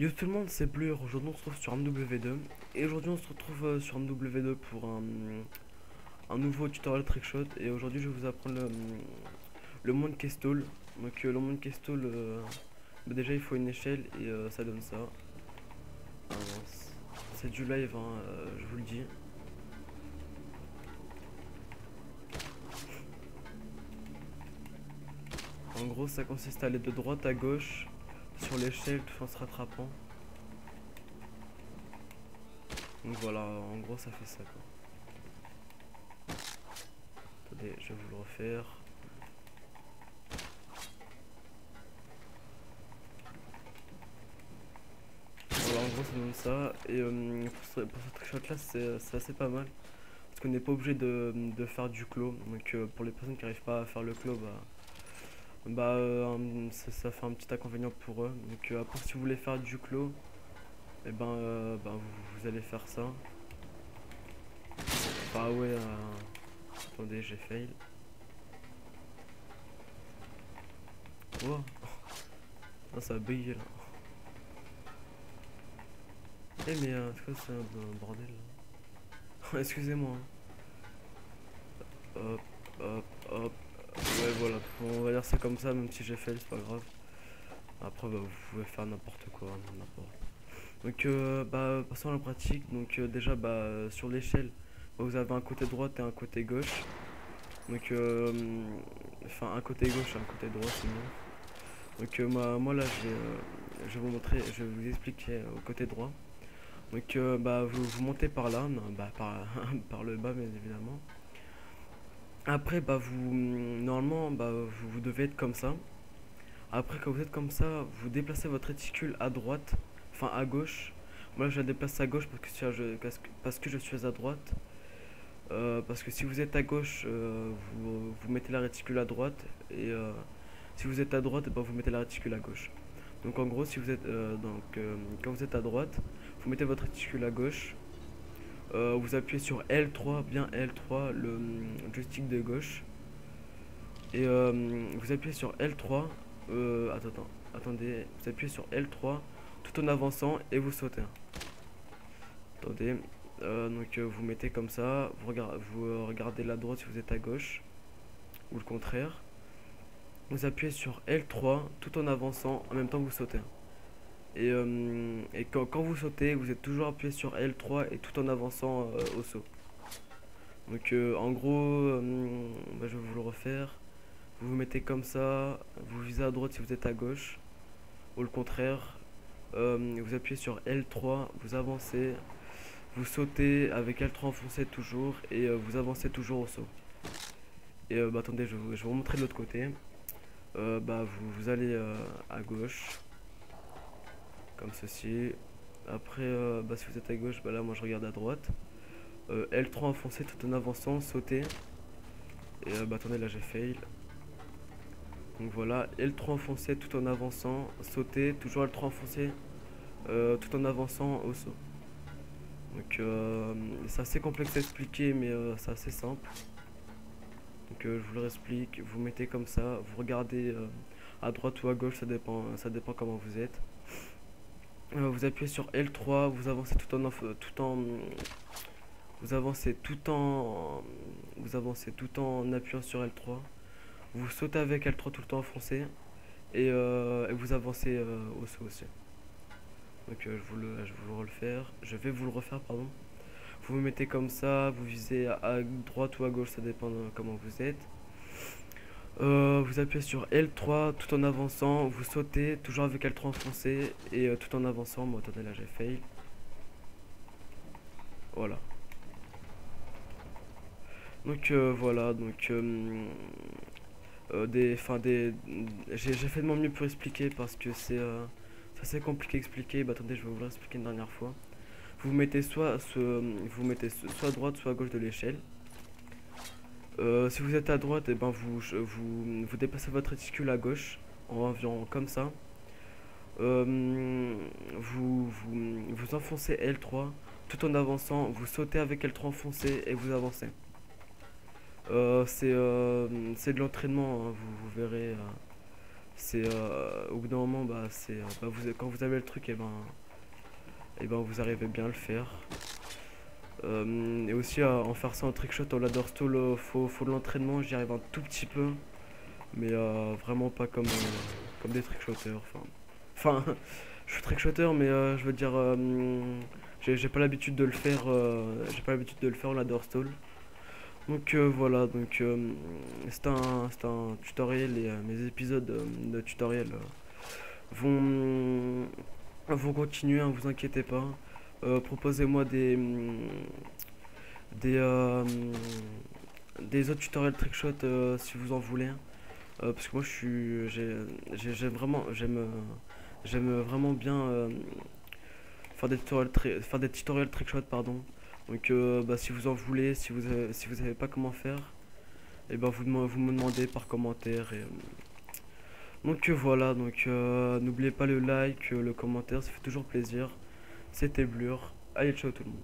Yo tout le monde, c'est Blur. Aujourd'hui on se retrouve sur MW2. Et aujourd'hui on se retrouve sur MW2 pour un nouveau tutoriel trickshot. Et aujourd'hui je vais vous apprendre le Monkey Stall. Donc le Monkey Stall, déjà il faut une échelle et ça donne ça. Ah, mince. C'est du live, hein, je vous le dis. En gros ça consiste à aller de droite à gauche sur l'échelle tout en se rattrapant. Donc voilà, en gros ça fait ça quoi. Attendez, je vais vous le refaire. Voilà, en gros ça donne ça. Et pour ce trickshot là c'est assez pas mal. Parce qu'on n'est pas obligé de faire du clos. Donc pour les personnes qui n'arrivent pas à faire le clos, ça fait un petit inconvénient pour eux. Donc après si vous voulez faire du clos, et vous allez faire ça. Bah ouais, attendez, j'ai fail. Oh, non, ça a bugué là. Eh mais c'est quoi, c'est un bordel là. Excusez-moi, hein. Hop, hop, hop. Ouais voilà, on va dire ça comme ça, même si j'ai fail, c'est pas grave. Après vous pouvez faire n'importe quoi, n'importe. Donc passons à la pratique. Donc déjà sur l'échelle, vous avez un côté droit et un côté gauche. Donc enfin un côté gauche et un côté droit sinon. Donc moi là je vais vous montrer, je vais vous expliquer au côté droit. Donc vous montez par là, non, par, par le bas bien évidemment. Après normalement vous devez être comme ça. Après quand vous êtes comme ça, vous déplacez votre réticule à droite, enfin à gauche. Moi je la déplace à gauche parce que je suis à droite. Parce que si vous êtes à gauche, vous mettez la réticule à droite. Et si vous êtes à droite, vous mettez la réticule à gauche. Donc en gros, si vous êtes, quand vous êtes à droite, vous mettez votre réticule à gauche. Vous appuyez sur L3, bien L3, le joystick de gauche. Et vous appuyez sur L3. Attendez. Vous appuyez sur L3 tout en avançant et vous sautez. Attendez. Vous mettez comme ça, vous regardez la droite si vous êtes à gauche, ou le contraire. Vous appuyez sur L3 tout en avançant, en même temps que vous sautez. Et quand vous sautez, vous êtes toujours appuyé sur L3 et tout en avançant au saut. Donc en gros, je vais vous le refaire. Vous vous mettez comme ça, vous visez à droite si vous êtes à gauche, ou le contraire. Vous appuyez sur L3, vous avancez. Vous sautez avec L3 enfoncé toujours et vous avancez toujours au saut. Et attendez, je vais vous montrer de l'autre côté. Vous allez à gauche, comme ceci. Après, si vous êtes à gauche, là moi je regarde à droite. L3 enfoncé tout en avançant, sauter. Et attendez, là j'ai fail. Donc voilà, L3 enfoncé tout en avançant, sauter, toujours L3 enfoncé tout en avançant au saut. Donc c'est assez complexe à expliquer mais c'est assez simple. Donc je vous le réexplique, vous mettez comme ça, vous regardez à droite ou à gauche, ça dépend comment vous êtes. Vous appuyez sur L3, vous avancez vous avancez tout en appuyant sur L3. Vous sautez avec L3 tout le temps enfoncé et vous avancez au saut aussi. Donc je vais vous le refaire pardon. Vous vous mettez comme ça, vous visez à droite ou à gauche, ça dépend de comment vous êtes. Vous appuyez sur L3 tout en avançant, vous sautez toujours avec L3 enfoncé et tout en avançant. Bon, attendez, là j'ai fail. Voilà. Donc voilà, j'ai fait de mon mieux pour expliquer parce que c'est assez compliqué à expliquer. Attendez, je vais vous le expliquer une dernière fois. Vous mettez vous mettez soit à droite soit à gauche de l'échelle. Si vous êtes à droite, vous déplacez votre réticule à gauche environ comme ça. Vous enfoncez L3 tout en avançant, vous sautez avec L3 enfoncé et vous avancez. C'est de l'entraînement, hein, vous verrez. c'est au bout d'un moment, bah, quand vous avez le truc, et ben vous arrivez bien à le faire. Et aussi en faire ça en trickshot, en ladder stall, faut de l'entraînement, j'y arrive un tout petit peu, mais vraiment pas comme des trickshotters. Enfin, je suis trickshotter, mais je veux dire, j'ai pas l'habitude de le faire, j'ai pas l'habitude de le faire en ladder stall. Donc voilà, donc c'est un tutoriel et mes épisodes de tutoriel vont, vont continuer, hein, vous inquiétez pas. Proposez-moi des, euh, des autres tutoriels trickshot si vous en voulez. Parce que moi je suis, j'aime vraiment, j'aime vraiment bien faire des tutoriels trickshot, pardon. Donc bah, si vous en voulez, si vous savez pas comment faire, et ben vous me demandez par commentaire. Donc voilà, donc n'oubliez pas le like, le commentaire, ça fait toujours plaisir. C'était Blur. Allez, ciao tout le monde.